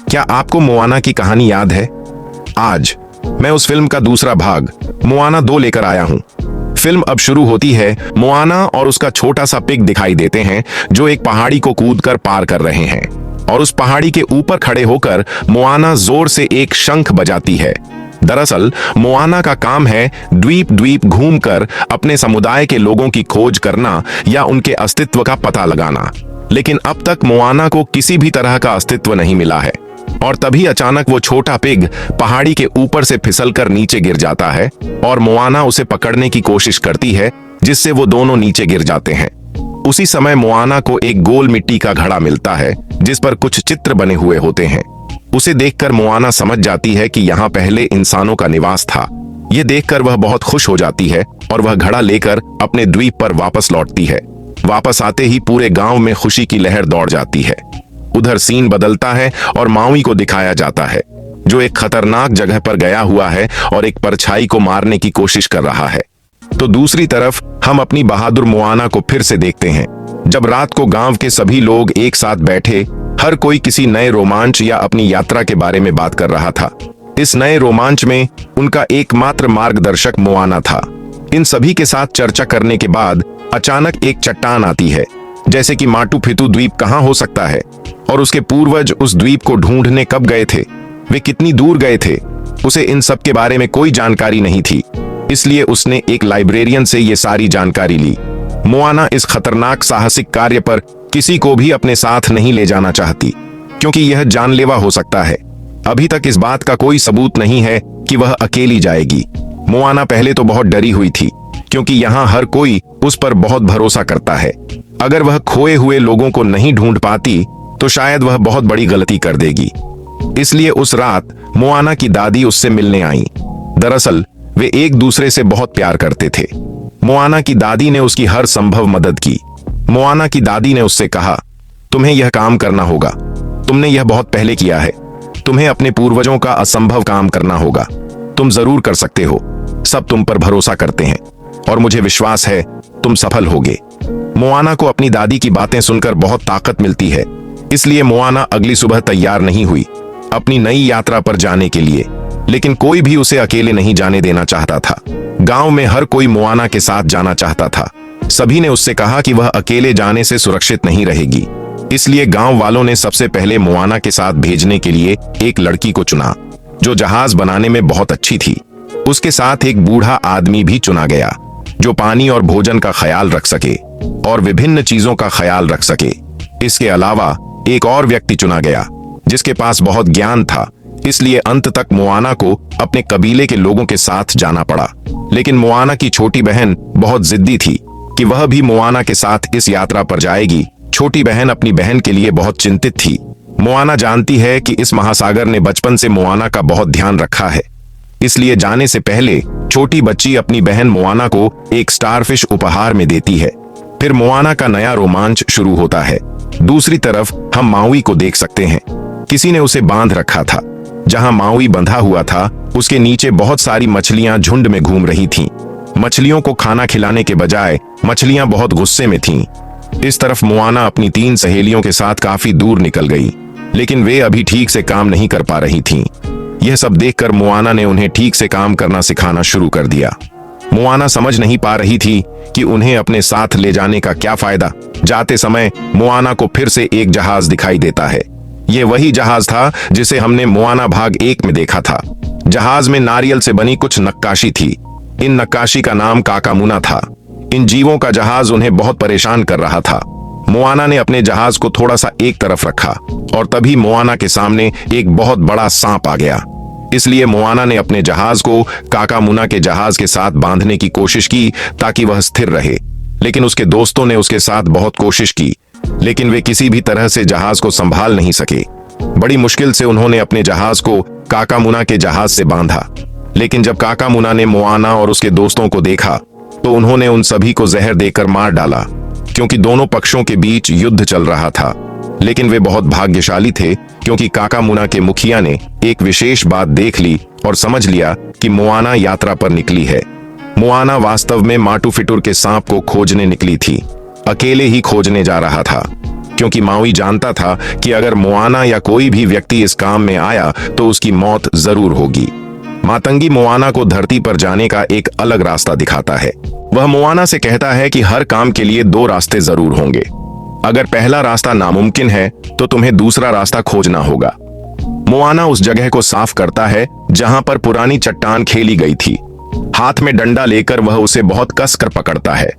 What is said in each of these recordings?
क्या आपको मोआना की कहानी याद है? आज मैं उस फिल्म का दूसरा भाग मोआना 2 लेकर आया हूं। फिल्म अब शुरू होती है। मोआना और उसका छोटा सा पिग दिखाई देते हैं जो एक पहाड़ी को कूदकर पार कर रहे हैं और उस पहाड़ी के ऊपर खड़े होकर मोआना जोर से एक शंख बजाती है। दरअसल मोआना का काम है द्वीप द्वीप घूमकर अपने समुदाय के लोगों की खोज करना या उनके अस्तित्व का पता लगाना। लेकिन अब तक मोआना को किसी भी तरह का अस्तित्व नहीं मिला है और तभी अचानक वो छोटा पिग पहाड़ी के ऊपर से फिसलकर नीचे गिर जाता है और मोआना उसे पकड़ने की कोशिश करती है, जिससे वो दोनों नीचे गिर जाते हैं। उसी समय मोआना को एक गोल मिट्टी का घड़ा मिलता है जिस पर कुछ चित्र बने हुए होते हैं। उसे देखकर मोआना समझ जाती है कि यहाँ पहले इंसानों का निवास था। ये देखकर वह बहुत खुश हो जाती है और वह घड़ा लेकर अपने द्वीप पर वापस लौटती है। वापस आते ही पूरे गांव में खुशी की लहर दौड़ जाती है। उधर सीन बदलता है और माउई को दिखाया जाता है जो एक खतरनाक जगह पर गया हुआ है और एक परछाई को मारने की कोशिश कर रहा है। तो दूसरी तरफ हम अपनी बहादुर मोआना को फिर से देखते हैं जब रात को गांव के सभी लोग एक साथ बैठे हर कोई किसी नए रोमांच या अपनी यात्रा के बारे में बात कर रहा था। इस नए रोमांच में उनका एकमात्र मार्गदर्शक मोआना था। इन सभी के साथ चर्चा करने के बाद अचानक एक चट्टान आती है, जैसे कि माटू फितू द्वीप कहां हो सकता है और उसके पूर्वज उस द्वीप को ढूंढने कब गए थे, वे कितनी दूर गए थे। उसे इन सब के बारे में कोई जानकारी नहीं थी, इसलिए उसने एक लाइब्रेरियन से ये सारी जानकारी ली। मोआना इस खतरनाक साहसिक कार्य पर किसी को भी अपने साथ नहीं ले जाना चाहती क्योंकि यह जानलेवा हो सकता है। अभी तक इस बात का कोई सबूत नहीं है कि वह अकेली जाएगी। मोआना पहले तो बहुत डरी हुई थी क्योंकि यहाँ हर कोई उस पर बहुत भरोसा करता है। अगर वह खोए हुए लोगों को नहीं ढूंढ पाती तो शायद वह बहुत बड़ी गलती कर देगी। इसलिए उस रात मोआना की दादी उससे मिलने आई। दरअसल वे एक दूसरे से बहुत प्यार करते थे। मोआना की दादी ने उसकी हर संभव मदद की। मोआना की दादी ने उससे कहा, तुम्हें यह काम करना होगा, तुमने यह बहुत पहले किया है, तुम्हें अपने पूर्वजों का असंभव काम करना होगा, तुम जरूर कर सकते हो, सब तुम पर भरोसा करते हैं और मुझे विश्वास है तुम सफल होगे। मोआना को अपनी दादी की बातें सुनकर बहुत ताकत मिलती है, इसलिए मोआना अगली सुबह तैयार नहीं हुई अपनी नई यात्रा पर जाने के लिए। लेकिन कोई भी उसे अकेले नहीं जाने देना चाहता था। गांव में हर कोई मोआना के साथ जाना चाहता था। सभी ने उससे कहा कि वह अकेले जाने से सुरक्षित नहीं रहेगी, इसलिए गांव वालों ने सबसे पहले मोआना के साथ भेजने के लिए एक लड़की को चुना जो जहाज बनाने में बहुत अच्छी थी। उसके साथ एक बूढ़ा आदमी भी चुना गया जो पानी और भोजन का ख्याल रख सके और विभिन्न चीजों का ख्याल रख सके। इसके अलावा एक और व्यक्ति चुना गया जिसके पास बहुत ज्ञान था, इसलिए अंत तक मोआना को अपने कबीले के लोगों के साथ जाना पड़ा। लेकिन मोआना की छोटी बहन बहुत जिद्दी थी कि वह भी मोआना के साथ इस यात्रा पर जाएगी। छोटी बहन अपनी बहन के लिए बहुत चिंतित थी। मोआना जानती है कि इस महासागर ने बचपन से मोआना का बहुत ध्यान रखा है, इसलिए जाने से पहले छोटी बच्ची अपनी बहन मोआना को एक स्टारफिश उपहार में देती है। फिर मोआना का नया रोमांच शुरू होता है। दूसरी तरफ हम माउई को देख सकते हैं। किसी ने उसे बांध रखा था। जहां माउई बंधा हुआ था उसके नीचे बहुत सारी मछलियां झुंड में घूम रही थीं। मछलियों को खाना खिलाने के बजाय मछलियां बहुत गुस्से में थीं। इस तरफ मोआना अपनी 3 सहेलियों के साथ काफी दूर निकल गई, लेकिन वे अभी ठीक से काम नहीं कर पा रही थीं। यह सब देखकर मोआना ने उन्हें ठीक से काम करना सिखाना शुरू कर दिया। मोआना समझ नहीं पा रही थी कि उन्हें अपने साथ ले जाने का क्या फायदा। जाते समय मोआना को फिर से एक जहाज दिखाई देता है। यह वही जहाज था जिसे हमने मोआना भाग 1 में देखा था। जहाज में नारियल से बनी कुछ नक्काशी थी। इन नक्काशी का नाम काकामुना था। इन जीवों का जहाज उन्हें बहुत परेशान कर रहा था। मोआना ने अपने जहाज को थोड़ा सा एक तरफ रखा और तभी मोआना के सामने एक बहुत बड़ा सांप आ गया। इसलिए मोआना ने अपने जहाज को काकामुना के जहाज के साथ बांधने की कोशिश की ताकि वह स्थिर रहे। लेकिन उसके दोस्तों ने उसके साथ बहुत कोशिश की, लेकिन वे किसी भी तरह से जहाज को संभाल नहीं सके। बड़ी मुश्किल से उन्होंने अपने जहाज को काकामुना के जहाज से बांधा। लेकिन जब काकामुना ने मोआना और उसके दोस्तों को देखा तो उन्होंने उन सभी को जहर देकर मार डाला, क्योंकि दोनों पक्षों के बीच युद्ध चल रहा था। लेकिन वे बहुत भाग्यशाली थे क्योंकि काकामुना के मुखिया ने एक विशेष बात देख ली और समझ लिया कि मोआना यात्रा पर निकली है। मोआना वास्तव में माटू फिटूर के सांप को खोजने निकली थी, अकेले ही खोजने जा रहा था। क्योंकि माउई जानता था कि अगर मोआना या कोई भी व्यक्ति इस काम में आया तो उसकी मौत जरूर होगी। मातंगी मोआना को धरती पर जाने का एक अलग रास्ता दिखाता है। वह मोआना से कहता है कि हर काम के लिए दो रास्ते जरूर होंगे। अगर पहला रास्ता नामुमकिन है तो तुम्हें दूसरा रास्ता खोजना होगा। मोआना उस जगह को साफ करता है जहां पर पुरानी चट्टान खेली गई थी। हाथ में डंडा लेकर वह उसे बहुत कसकर पकड़ता है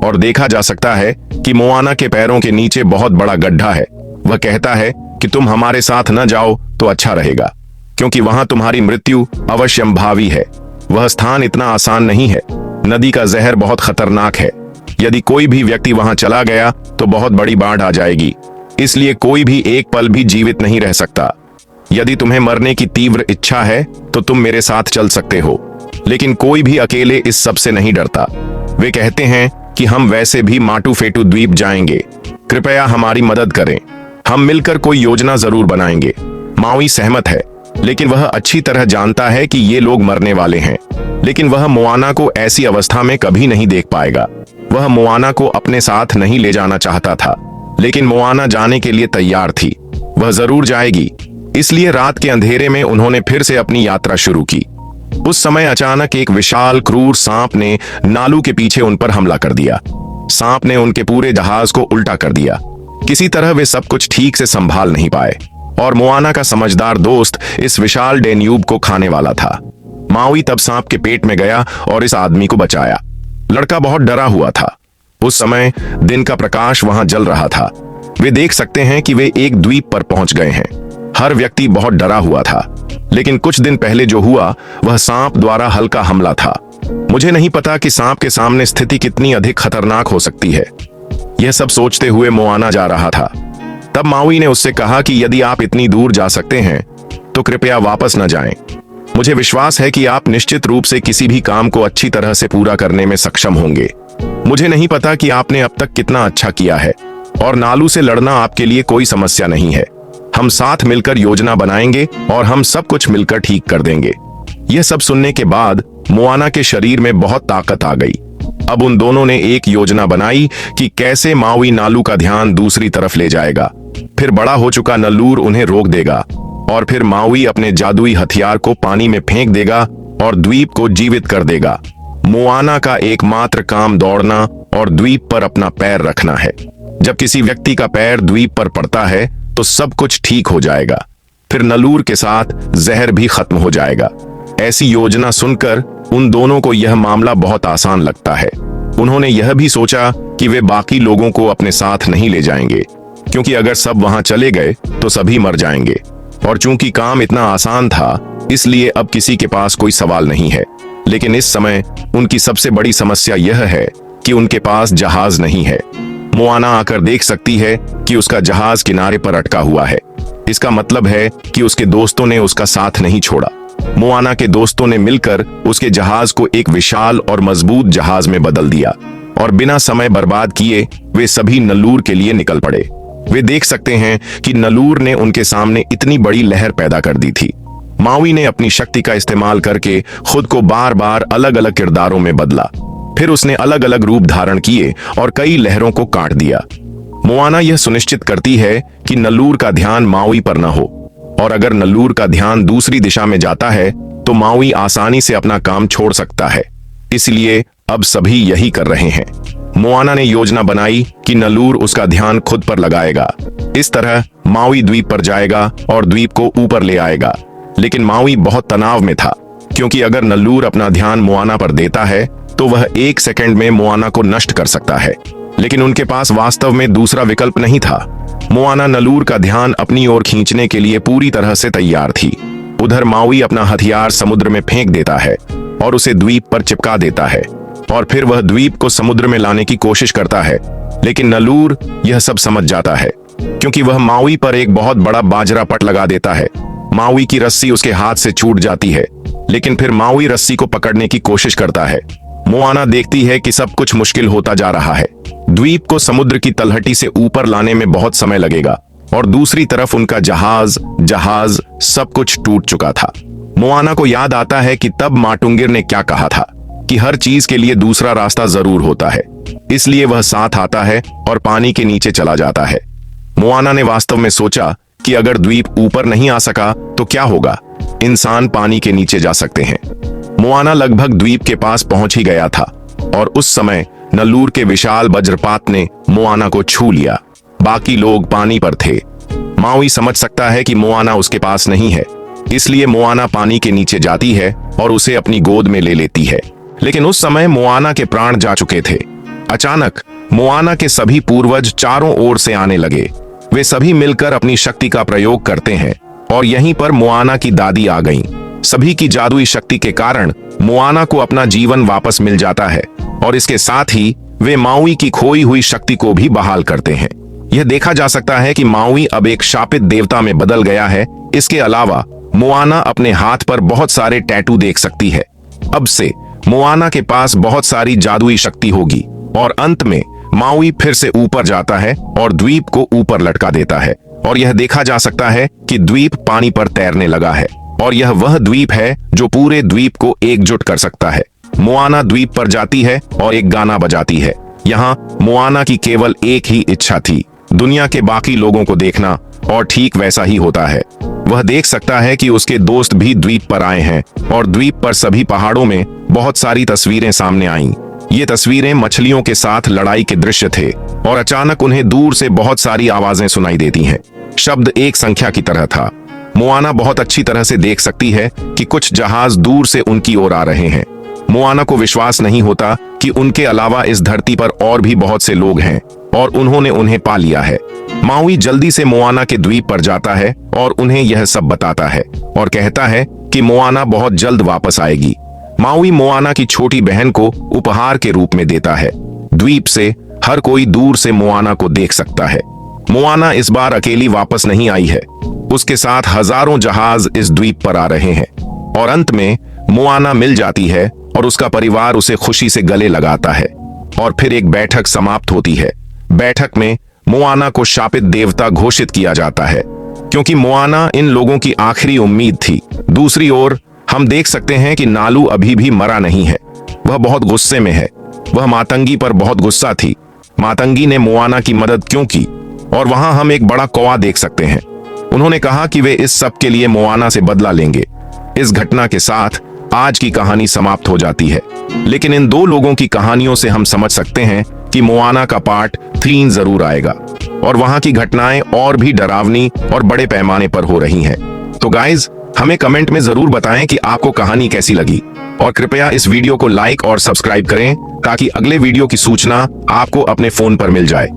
और देखा जा सकता है कि मोआना के पैरों के नीचे बहुत बड़ा गड्ढा है। वह कहता है कि तुम हमारे साथ न जाओ तो अच्छा रहेगा, क्योंकि वहां तुम्हारी मृत्यु अवश्यंभावी है। वह स्थान इतना आसान नहीं है। नदी का जहर बहुत खतरनाक है। यदि कोई भी व्यक्ति वहां चला गया तो बहुत बड़ी बाढ़ आ जाएगी, इसलिए कोई भी एक पल भी जीवित नहीं रह सकता। यदि तुम्हें मरने की तीव्र इच्छा है तो तुम मेरे साथ चल सकते हो, लेकिन कोई भी अकेले इस सब से नहीं डरता। वे कहते हैं कि हम वैसे भी माटू फेटू द्वीप जाएंगे, कृपया हमारी मदद करें, हम मिलकर कोई योजना जरूर बनाएंगे। माउई सहमत है, लेकिन वह अच्छी तरह जानता है कि ये लोग मरने वाले हैं। लेकिन वह मोआना को ऐसी अवस्था में कभी नहीं देख पाएगा। वह मोआना को अपने साथ नहीं ले जाना चाहता था, लेकिन मोआना जाने के लिए तैयार थी। वह जरूर जाएगी। इसलिए रात के अंधेरे में उन्होंने फिर से अपनी यात्रा शुरू की। उस समय अचानक एक विशाल क्रूर सांप ने नालू के पीछे उन पर हमला कर दिया। सांप ने उनके पूरे जहाज को उल्टा कर दिया। किसी तरह वे सब कुछ ठीक से संभाल नहीं पाए और मोआना का समझदार दोस्त इस विशाल डेन्यूब को खाने वाला था। माउई तब सांप के पेट में गया और इस आदमी को बचाया। लड़का बहुत डरा हुआ था। उस समय दिन का प्रकाश वहां जल रहा था। वे देख सकते हैं कि वे एक द्वीप पर पहुंच गए हैं। हर व्यक्ति बहुत डरा हुआ था, लेकिन कुछ दिन पहले जो हुआ वह सांप द्वारा हल्का हमला था। मुझे नहीं पता कि सांप के सामने स्थिति कितनी अधिक खतरनाक हो सकती है। यह सब सोचते हुए मोआना जा रहा था। तब माउई ने उससे कहा कि यदि आप इतनी दूर जा सकते हैं तो कृपया वापस न जाएं। मुझे विश्वास है कि आप निश्चित रूप से किसी भी काम को अच्छी तरह से पूरा करने में सक्षम होंगे। मुझे नहीं पता कि आपने अब तक कितना अच्छा किया है और नालू से लड़ना आपके लिए कोई समस्या नहीं है। हम साथ मिलकर योजना बनाएंगे और हम सब कुछ मिलकर ठीक कर देंगे। यह सब सुनने के बाद मोआना के शरीर में बहुत ताकत आ गई। अब उन दोनों ने एक योजना बनाई कि कैसे माउई नालू का ध्यान दूसरी तरफ ले जाएगा। फिर बड़ा हो चुका नल्लूर उन्हें रोक देगा और फिर माउई अपने जादुई हथियार को पानी में फेंक देगा और द्वीप को जीवित कर देगा। मोआना का एकमात्र काम दौड़ना और द्वीप पर अपना पैर रखना है। जब किसी व्यक्ति का पैर द्वीप पर पड़ता है तो सब कुछ ठीक हो जाएगा। फिर नल्लूर के साथ जहर भी खत्म हो जाएगा। ऐसी योजना सुनकर उन दोनों को यह मामला बहुत आसान लगता है। उन्होंने यह भी सोचा कि वे बाकी लोगों को अपने साथ नहीं ले जाएंगे, क्योंकि अगर सब वहां चले गए तो सभी मर जाएंगे। और चूंकि काम इतना आसान था, इसलिए अब किसी के पास कोई सवाल नहीं है। लेकिन इस समय उनकी सबसे बड़ी समस्या यह है कि उनके पास जहाज नहीं है। मोआना आकर देख सकती है कि उसका जहाज किनारे पर अटका हुआ है। इसका मतलब है कि उसके दोस्तों ने उसका साथ नहीं छोड़ा। मोआना के दोस्तों ने मिलकर उसके जहाज को एक विशाल और मजबूत जहाज में बदल दिया और बिना समय बर्बाद किए वे सभी नल्लूर के लिए निकल पड़े। वे देख सकते हैं कि नल्लूर ने उनके सामने इतनी बड़ी लहर पैदा कर दी थी। माउई ने अपनी शक्ति का इस्तेमाल करके खुद को बार बार अलग अलग किरदारों में बदला। फिर उसने अलग अलग रूप धारण किए और कई लहरों को काट दिया। मोआना यह सुनिश्चित करती है कि नल्लूर का ध्यान माउई पर न हो, और अगर नल्लूर का ध्यान दूसरी दिशा में जाता है तो माउई आसानी से अपना काम छोड़ सकता है। इसलिए अब सभी यही कर रहे हैं। मोआना ने योजना बनाई कि नल्लूर उसका ध्यान खुद पर लगाएगा। इस तरह माउई द्वीप पर जाएगा और द्वीप को ऊपर ले आएगा। लेकिन माउई बहुत तनाव में था, क्योंकि अगर नल्लूर अपना ध्यान मोआना पर देता है तो वह 1 सेकंड में मोआना को नष्ट कर सकता है। लेकिन उनके पास वास्तव में दूसरा विकल्प नहीं था। मोआना नल्लूर का ध्यान अपनी ओर खींचने के लिए पूरी तरह से तैयार थी। उधर माउई अपना हथियार समुद्र में फेंक देता है और उसे द्वीप पर चिपका देता है, और फिर वह द्वीप को समुद्र में लाने की कोशिश करता है। लेकिन नल्लूर यह सब समझ जाता है, क्योंकि वह माउई पर एक बहुत बड़ा बाजरा पट लगा देता है। माउई की रस्सी उसके हाथ से छूट जाती है, लेकिन फिर माउई रस्सी को पकड़ने की कोशिश करता है। मोआना देखती है कि सब कुछ मुश्किल होता जा रहा है। द्वीप को समुद्र की तलहटी से ऊपर लाने में बहुत समय लगेगा, और दूसरी तरफ उनका जहाज सब कुछ टूट चुका था। मोआना को याद आता है कि तब माटुंगिर ने क्या कहा था कि हर चीज के लिए दूसरा रास्ता जरूर होता है। इसलिए वह साथ आता है और पानी के नीचे चला जाता है। मोआना ने वास्तव में सोचा कि अगर द्वीप ऊपर नहीं आ सका तो क्या होगा, इंसान पानी के नीचे जा सकते हैं। मोआना लगभग द्वीप के पास पहुंच ही गया था और उस समय नल्लूर के विशाल वज्रपात ने मोआना को छू लिया। बाकी लोग पानी पर थे। माउई समझ सकता है कि मोआना उसके पास नहीं है, इसलिए मोआना पानी के नीचे जाती है और उसे अपनी गोद में ले लेती है। लेकिन उस समय मोआना के प्राण जा चुके थे। अचानक मोआना के सभी पूर्वज चारों ओर से आने लगे। वे सभी मिलकर अपनी शक्ति का प्रयोग करते हैं और यहीं पर मोआना की दादी आ गईं। सभी की जादुई शक्ति के कारण मोआना को अपना जीवन वापस मिल जाता है और इसके साथ ही वे माउई की खोई हुई शक्ति को भी बहाल करते हैं। यह देखा जा सकता है कि माउई अब एक शापित देवता में बदल गया है। इसके अलावा मोआना अपने हाथ पर बहुत सारे टैटू देख सकती है। अब से मोआना के पास बहुत सारी जादुई शक्ति होगी और अंत में माउई फिर से ऊपर जाता है और द्वीप को ऊपर लटका देता है और यह देखा जा सकता है कि द्वीप पानी पर तैरने लगा है और यह वह द्वीप है जो पूरे द्वीप को एकजुट कर सकता है। मोआना द्वीप पर जाती है और एक गाना बजाती है। यहाँ मोआना की केवल एक ही इच्छा थी, दुनिया के बाकी लोगों को देखना, और ठीक वैसा ही होता है। वह देख सकता है कि उसके दोस्त भी द्वीप पर आए हैं और द्वीप पर सभी पहाड़ों में बहुत सारी तस्वीरें सामने आईं। ये तस्वीरें मछलियों के साथ लड़ाई के दृश्य थे और अचानक उन्हें दूर से बहुत सारी आवाजें सुनाई देती हैं। शब्द एक संख्या की तरह था। मोआना बहुत अच्छी तरह से देख सकती है कि कुछ जहाज दूर से उनकी ओर आ रहे हैं। मोआना को विश्वास नहीं होता कि उनके अलावा इस धरती पर और भी बहुत से लोग हैं और उन्होंने उन्हें पा लिया है। माउई जल्दी से मोआना के द्वीप पर जाता है और उन्हें यह सब बताता है और कहता है कि मोआना बहुत जल्द वापस आएगी। माउई मोआना की छोटी बहन को उपहार के रूप में देता है। द्वीप से हर कोई दूर से मोआना को देख सकता है। मोआना इस बार अकेली वापस नहीं आई है, उसके साथ हजारों जहाज इस द्वीप पर आ रहे हैं और अंत में मोआना मिल जाती है और उसका परिवार उसे खुशी से गले लगाता है और फिर एक बैठक समाप्त होती है। बैठक में मोआना को शापित देवता घोषित किया जाता है क्योंकि मोआना इन लोगों की आखिरी उम्मीद थी। दूसरी ओर हम देख सकते हैं कि नालू अभी भी मरा नहीं है। वह बहुत गुस्से में है। वह मातंगी पर बहुत गुस्सा थी। मातंगी ने मोआना की मदद क्यों की? और वहां हम एक बड़ा कौवा देख सकते हैं। उन्होंने कहा कि वे इस सब के लिए मोआना से बदला लेंगे। इस घटना के साथ आज की कहानी समाप्त हो जाती है, लेकिन इन दो लोगों की कहानियों से हम समझ सकते हैं कि मोआना का पार्ट 3 जरूर आएगा और वहां की घटनाएं और भी डरावनी और बड़े पैमाने पर हो रही हैं। तो गाइज, हमें कमेंट में जरूर बताएं कि आपको कहानी कैसी लगी और कृपया इस वीडियो को लाइक और सब्सक्राइब करें ताकि अगले वीडियो की सूचना आपको अपने फोन पर मिल जाए।